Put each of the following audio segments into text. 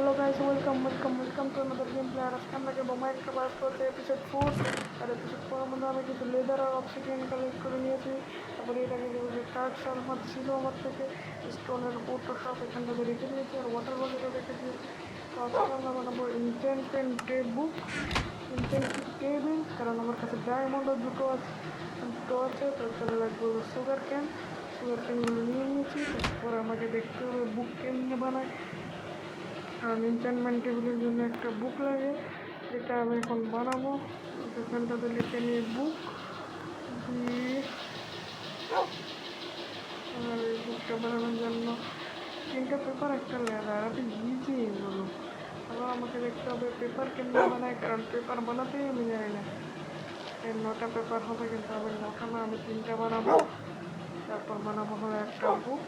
Hello guys, welcome to another gameplay. আর আজকে আমরা খেলবো মাইনক্রাফট করতে এপিসোড 4। আর এপিসোড 4 এর মধ্যে আমি কিছু লেদার আর অক্সিজেন কালেক্ট করে নিয়েছি। তারপরে এটাকে যে কার্ড সব আমার ছিল আমার থেকে স্টোনের বোটটা সব এখান থেকে রেখে দিয়েছি আর ওয়াটার বকেটও রেখে দিয়েছি। তো আজকে আমরা বানাবো ইনটেন্টেড বুক, ইনটেন্টেড টেবিল, কারণ আমার কাছে ডায়মন্ডও দুটো আছে। তারপরে লাগবে সুগার ক্যানগুলো নিয়ে নিয়েছি। তারপরে আমাকে দেখতে হবে বুক কেমনে বানায়, কারণ এনচেন্টমেন্ট টেবিলের জন্য একটা বুক লাগে, যেটা আমি এখন বানাবো। এখানটাতে লিখে নিয়ে বুক আর এই বুকটা বানানোর জন্য 3টা পেপার, একটা লেদার। আপনি ইজি এগুলো। আবার আমাকে দেখতে হবে পেপার কেমনে বানায়, কারণ পেপার বানাতেই আমি জানি না। এই 9টা পেপার হবে, কিন্তু আমি 9টা না, আমি 3টা বানাবো। তারপর বানাবো হলো একটা বুক,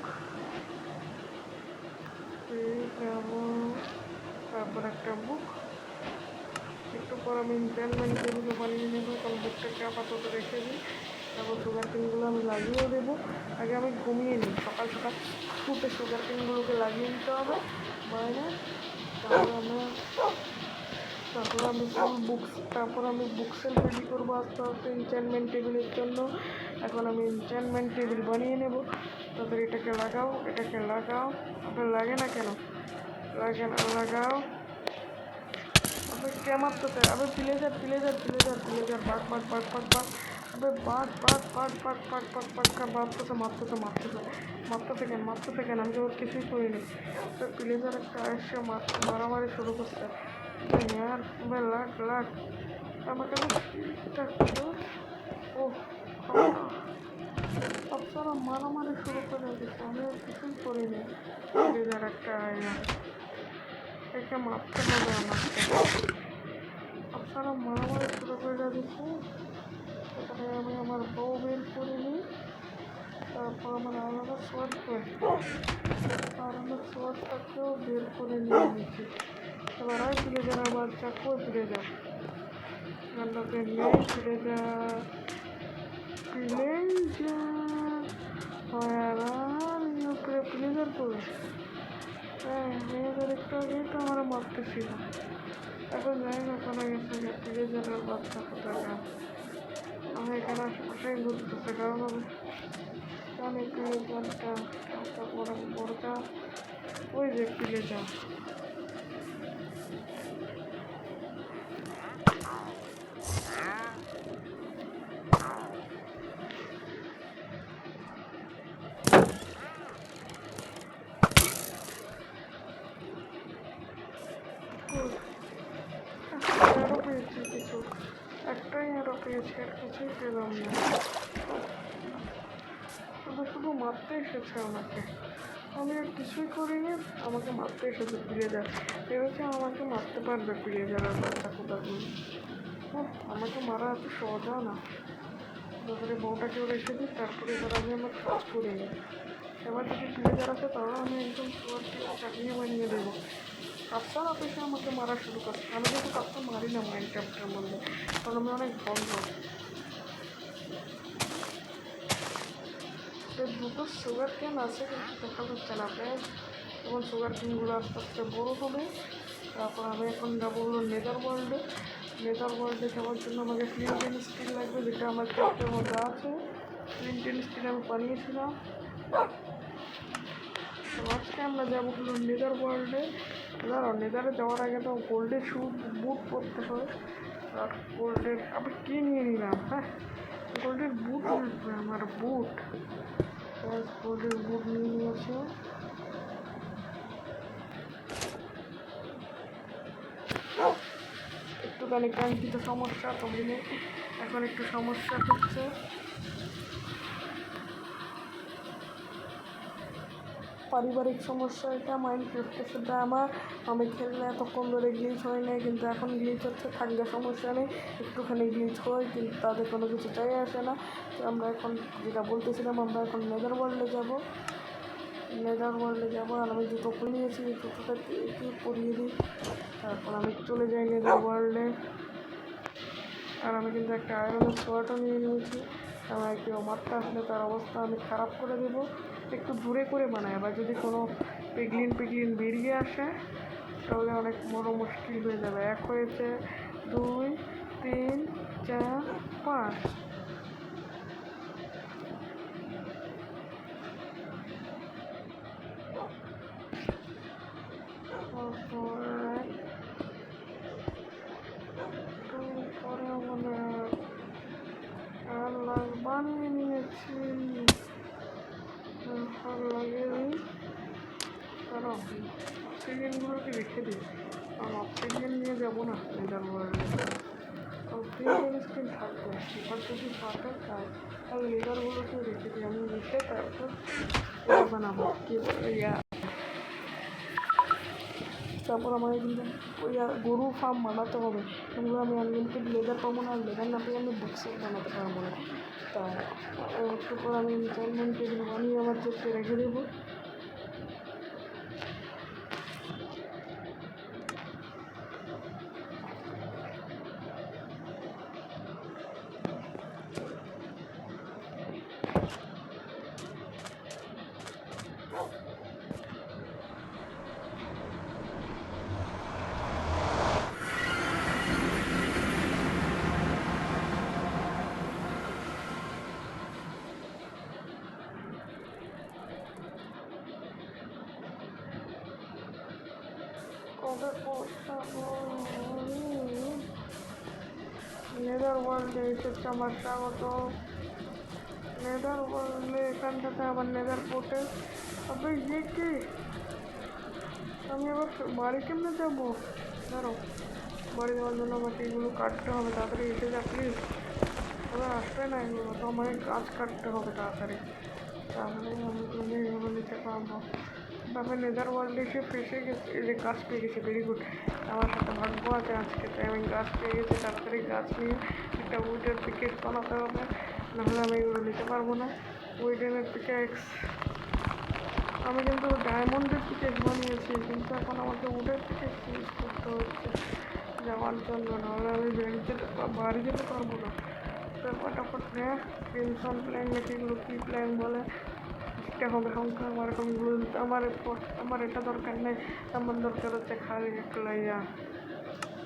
তারপর একটা বুক। একটু পর আমি এনচেন্টমেন্ট টেবিলও বানিয়ে নেবো, কারণ বুকটাকে আপাতত রেখে দিই। তারপর সুগার কেনগুলো আমি লাগিয়েও দেবো। আগে আমি ঘুমিয়ে নিই, সকাল সকাল ফুটে সুগার কেনগুলোকে লাগিয়ে নিতে হবে বাইরে। তারপর আমি বুকসেল রেডি করবো আস্তে আস্তে এনচেন্টমেন্ট টেবিলের জন্য। এখন আমি এনচেন্টমেন্ট টেবিল বানিয়ে নেবো। তারপর এটাকে লাগাও। আপনার লাগে না কেন? লাগে না, লাগাও। আপনি কে মারতেছে? আবে প্লেজার বাঘ আবে মারতেছে কেন? আমি তো ওর কিছুই করিনি। প্লেজার একটা এসে মারামারি শুরু করছে। यार मैं लाख আমাকে ও আপনারা মারামারি শুরু করে দিচ্ছে, আমি কিছুই করিনি। প্লেজার একটা একে মারতে হবে আমাকে। আপনারা মারামারি শুরু করে দিচ্ছে। এখানে আমি আমার বউ বের করে নিই। তারপর আমার আলাদা সোয়াদটাকেও বের করে নিয়ে নিচ্ছি। এবার আর ফিরে যাওয়ার বাচ্চা কই ফিরে যাও, রান্নাতে নেই। ফিরে যা উপরে প্লেজার করে। হ্যাঁ, মেয়েদের একটু আগেই তো আমরা মারতেছিল। এখন যাই না কোনো গেছে প্লেজারের বাচ্চা কোথায়। আমি এখানে আশেপাশেই ঘুরতেছে, কারণ আমি জানি প্লেজারটা বড়টা ওই যে প্লেজার। আরও পেয়েছি কিছু, একটাই আরও পেয়েছি, আর কিছুই পেলাম না। শুধু মারতে এসেছে আমাকে, আমি আর কিছুই করিনি। আমাকে মারতে এসেছে প্লেজার। ভেবেছে আমাকে মারতে পারবে প্লেজারের বাচ্চা কোথাগুলো। আমাকে মারা এত সহজা না। তারপরে বউটাকেও রেখে দিই। তারপরে এবার আমি আমার কাজ করে নিই। এবার যদি প্লেজার আছে তাহলে আমি একদম সুয়ারকে চাকরিয়ে বানিয়ে দেবো। কাপ্তার অফিসে আমাকে মারা শুরু করছে। আমি কিন্তু কাপ্তার মারি না মাইনক্রাফটের মধ্যে, কারণ আমি অনেক বন্ধ। দুটো সুগার ক্যান আছে, কিন্তু দেখা যাচ্ছে না প্রায়। এবং সুগার ক্যানগুলো আস্তে আস্তে বড়ো হবে। তারপর আমি এখন যাবো হলো নেদার ওয়ার্ল্ডে যাওয়ার জন্য আমাকে ফ্লিন্টেন স্টিল লাগবে, যেটা আমার চেষ্টার মধ্যে আছে। ফ্লিন্টেন স্টিল আমি বানিয়েছিলাম। তো আজকে আমরা যাবো হলো নেদার ওয়ার্ল্ডে। নেদারে যাওয়ার আগে তো গোল্ডের বুট পরতে হয়। আর গোল্ডের আবার কী নিয়ে নিলাম? হ্যাঁ, গোল্ডের বুট লাগবে আমার, গোল্ডের বুট নিয়ে নিয়েছি। একটুখানি কাঙ্ক্ষিত সমস্যা তো এখন একটু সমস্যা হচ্ছে। পারিবারিক সমস্যা এটা। মাইনক্রাফটের সাথে আমি খেললে এতক্ষণ ধরে গ্লিচ হয় না, কিন্তু এখন গ্লিচ হচ্ছে। থাকলে সমস্যা নেই, একটুখানি গ্লিচ হয়, কিন্তু তাদের কোনো কিছু চাই আসে না। তো আমরা এখন যেটা বলতেছিলাম, আমরা এখন নেদার ওয়ার্ল্ডে যাবো। আর আমি জুতো পরে নিয়েছি, জুতোটা একটু পরিয়ে দিই। তারপর আমি চলে যাই নেদার ওয়ার্ল্ডে। আর আমি কিন্তু একটা আয়রনের সোয়াটার নিয়ে নিয়েছি। আমার কেউ মারতে আসলে তার অবস্থা আমি খারাপ করে দেবো। একটু দূরে করে বানাই, আবার যদি কোনো পিগলিন বেরিয়ে আসে তাহলে অনেক বড় মুশকিল হয়ে যাবে। 1 হয়েছে, 2, 3, 4, 5। পরে মানে বানিয়ে নিয়েছি, লাগিয়ে দিই। তারা অক্সিজেনগুলোকে রেখে দিই, কারণ অক্সিজেন নিয়ে যাবো না নেদার ওয়ার্ল্ডে। অক্সিজেন স্কিন থাকবে, এবার যদি ফাটে খায় তাহলে লেদারগুলোকে রেখে দিই। আমি রেখে তারপর বানাবো কি বলে তারপর আমাকে কিন্তু গরুর ফার্ম বানাতে হবে। এগুলো আমি আনলিমিটেড লেদার পাবো না, আর লেদার না পেয়ে আমি বুকসেট বানাতে পারবো না। তা একটু পর আমি রিটায়ারমেন্ট এগুলো বানিয়ে আমার চেষ্টা রেখে দেবো। নেদার ওয়ার্ল্ডে এসেছে আমার স্বাগত। নেদার ওয়ার্ল্ডে এখানটাতে আমার নেদার পোর্টে তবে ইয়ে কি আমি আবার বাড়ি কেমনে যাবো? ধরো বাড়ি যাওয়ার জন্য আমাকে এগুলো কাটতে হবে, তাড়াতাড়ি এসে যা প্লিজ। ওরা আসবে না, এগুলো তো আমাকে গাছ কাটতে হবে তাড়াতাড়ি, তাহলে আমি তুমি এগুলো নিতে পারবো। তারপরে নেদার ওয়ার্ল্ডে এসে ফেসে গেছে, এই যে গাছ পেয়ে গেছে, ভেরি গুড। আমার সাথে ভাগ্য আছে আজকে, তাই আমি গাছ পেয়ে গেছি। তাড়াতাড়ি গাছ নিয়ে একটা উডের পিকেট বানাতে হবে, নাহলে আমি এগুলো নিতে পারবো না। উডেনের পিকেক্স আমি কিন্তু ডায়মন্ডের পিকেক্স বানিয়েছি, কিন্তু এখন আমাকে উডের পিকেক্স ইউজ করতে হচ্ছে যাওয়ার জন্য, নাহলে আমি বাড়ি যেতে পারবো না। তো ফটাফট হ্যাঁ পেনশন প্ল্যান নাকি এগুলো কী প্ল্যান বলে এটা হবে হালকা। আমার এখন আমার এটা দরকার নেই, আমার দরকার হচ্ছে খালি একটা লাইয়া।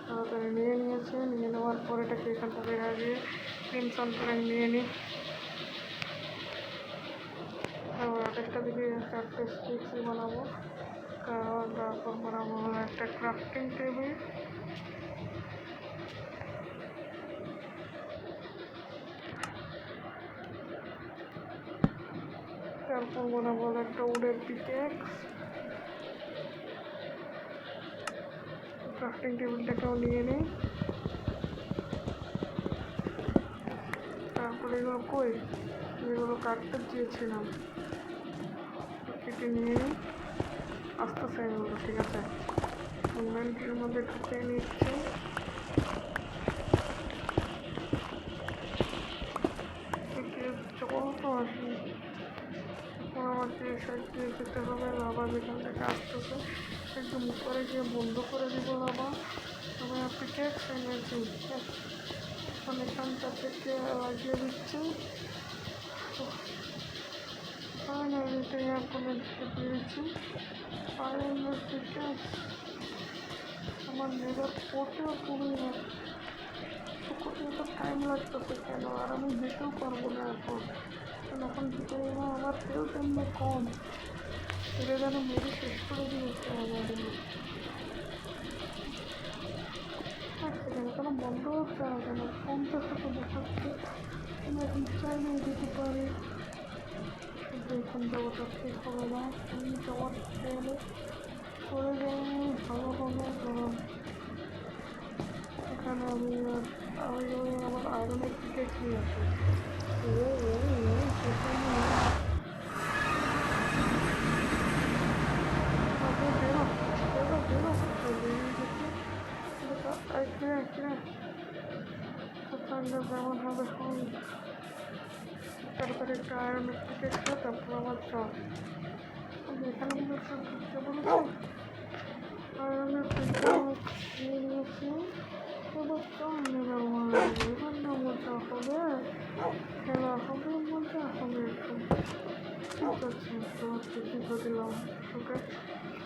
তাড়াতাড়ি নিয়ে নিয়েছে, নিয়ে নেওয়ার পর এটাকে এখান থেকে লাগিয়ে পেনশন প্ল্যান নিয়ে নিই। আরেকটা দিকে 4টে স্টিক্স বানাবো, কারণ তারপর বানাবো একটা ক্রাফটিং টেবিল। তারপর বানাবো একটা উডের পিকেক্স। ক্রাফটিং টেবিলটাকেও নিয়ে নিই। তারপরে এগুলো কই, এগুলো কাটতে চেয়েছিলাম, কেটে নিয়ে নিই আস্তে আস্তে এগুলো। ঠিক আছে, ইনভেন্টরির মধ্যে ঢুকে নিচ্ছি। চল তো আসি, এখন আমাকে সাইড দিয়ে যেতে হবে। লাভা যেখান থেকে আসতেছে একদম উপরে গিয়ে বন্ধ করে দিব লাভা। আমি পিকেক্স এনেছি, এখন এখানটা থেকে লাগিয়ে দিচ্ছি। ফাইনালি তৈরি করে দিতে পেরেছি আয়রনের পিকেক্স। আমার নেদার পোর্টেও পুরোই না, করতে তো টাইম লাগতেছে কেন? আর আমি যেতেও পারবো না এখন, এখন যেতে গেলে আমার তেল তেমনি কম, এটা যেন মেরে শেষ করে দিয়েছে আমাদের। এক সেকেন্ড কেন বন্ধ হচ্ছে না কেন? 50 তো দেখাচ্ছে, আমি এখন চাইলেই যেতে পারি, কিন্তু এখন যাওয়াটা ঠিক হবে না। আমি যাওয়ার গেলে চলে যাই ভালো হবে, কারণ এখানে আমি আমার আয়রনের পিকেক্স নিয়ে আসি। যেমন হবে তারপরে একটা আয়রনের পিকেক্স, তারপর আমার চল এখানে ঢুকতে বলেছে। আয়রনের পিকেক্স নিয়ে নিয়েছি, এবার চল নেবার মজা হবে, খেলা হবে, মজা হবে একটু। ঠিক আছে, তোমার ঠিক দিলাম। ওকে,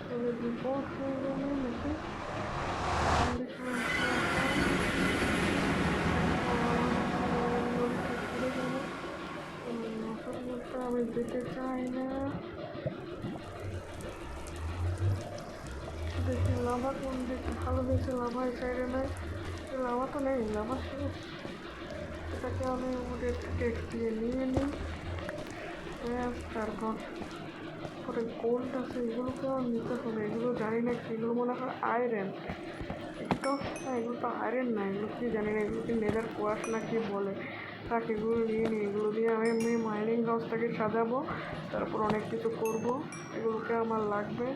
তবে রিপোর্ট হয়ে গেলে নাকি যেতে চাই না। দেখি লাভা কোন দিকে ভালো হয়েছে, লাভা এই সাইডে নেই, লাভা তো নেই, লাভা শেষ। এটাকে আমি ওদের টেক্সট দিয়ে নিয়ে নিই। তারপর পরে গোল্ড আছে, এগুলোকে আমার নিতে হবে। এগুলো জানি না কি, এগুলো মনে হয় আয়রন। এগুলো হ্যাঁ, এগুলো তো আয়রন না, এগুলো কি জানি না, এগুলো কি নেদার কোয়াশ না কি বলে। তাকে এগুলো নিয়ে নিই, এগুলো দিয়ে আমি মাইনিং হাউসটাকে সাজাবো, তারপর অনেক কিছু করব। এগুলোকে আমার লাগবে,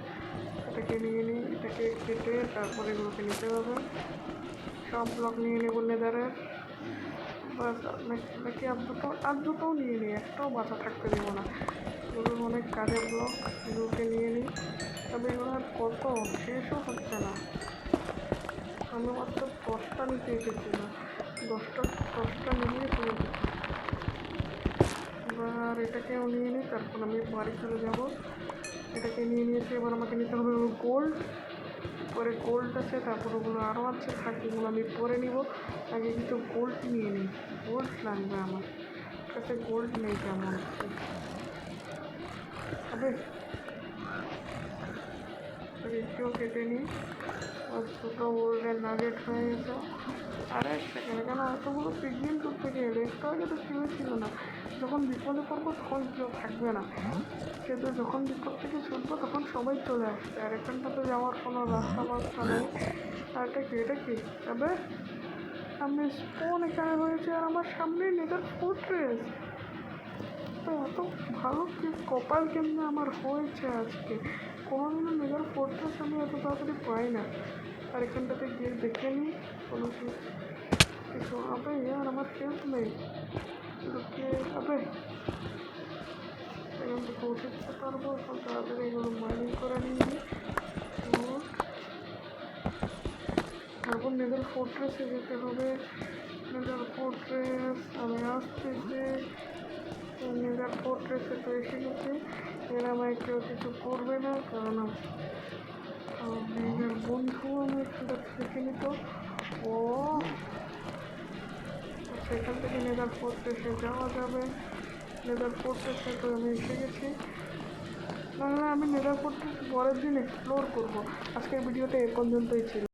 এটাকে নিয়ে নিই, এটাকে কেটে তারপর এগুলোকে নিতে হবে। সব ব্লক নিয়ে নেবো নেদারের। বাস নাকি আর দুটোও নিয়ে নিই, একটাও বাঁচা থাকতে দেবো না। এগুলো অনেক কাজের ব্লক, এগুলোকে নিয়ে নিই। তবে এগুলো আর কত, শেষও হচ্ছে না। আমি মাত্র 10টা নিতে এসেছিলাম, দশটা নিয়ে চলে যেত। এবার এটাকেও নিয়ে নিই, তারপর আমি বাড়ি চলে যাব। এটাকে নিয়ে নিয়েছি, এবার আমাকে নিতে হবে গোল্ড। পরে গোল্ড আছে, তারপর ওগুলো আরও আছে, থাকে এগুলো আমি পরে নিব। আগে কিন্তু গোল্ড নিয়ে নিই, গোল্ড লাগবে আমার কাছে, গোল্ড নেই কেমন হবে। একেও কেটে নিই, আর দুটো গোল্ডের নাগেট হয়ে গেছে। আরে সেখানে কেন এতগুলো পিগমেন করতে গেলে একটাও যেটা কেউ ছিল না। যখন বিপদে পড়বো তখন কেউ থাকবে না, কিন্তু যখন বিপদ থেকে ছুটবো তখন সবাই চলে আসছে। আর এখানটাতে যাওয়ার কোনো রাস্তা নেই। আর এটা কি তবে আমি স্পন এখানে হয়েছে, আর আমার সামনেই নেদার ফোর্ট্রেস। তো এত ভালো কি কপাল কেমনে আমার হয়েছে আজকে, কোনোদিনও নেদার ফোর্ট্রেস আমি এত তাড়াতাড়ি পাই না। আর এখানটাতে গিয়ে দেখে নিই কোনো কিছু হবে। আর আমার হেল্প নেই, লুকিয়ে হবে। এখান থেকে উঠে দিতে পারবো, এখন তাড়াতাড়ি এগুলো মাইনিং করে নিয়ে তারপর নেদার ফোর্ট্রেসে যেতে হবে। নেদার ফোর্ট্রেস আমি আসতেছি, নেদার ফোর্ট্রেসে তো এসে গেছি। এর আমায় কেউ কিছু করবে না, কারণ নিজের বন্ধু আমি সেটা শিখে নিত। ও সেখান থেকে নেদার ফোর্ট্রেসে যাওয়া যাবে। নেদার ফোর্ট্রেসে তো আমি এসে গেছি, নাহলে আমি নেদার ফোর্ট্রেস পরের দিন এক্সপ্লোর করবো। আজকের ভিডিওটা এ পর্যন্তই ছিল।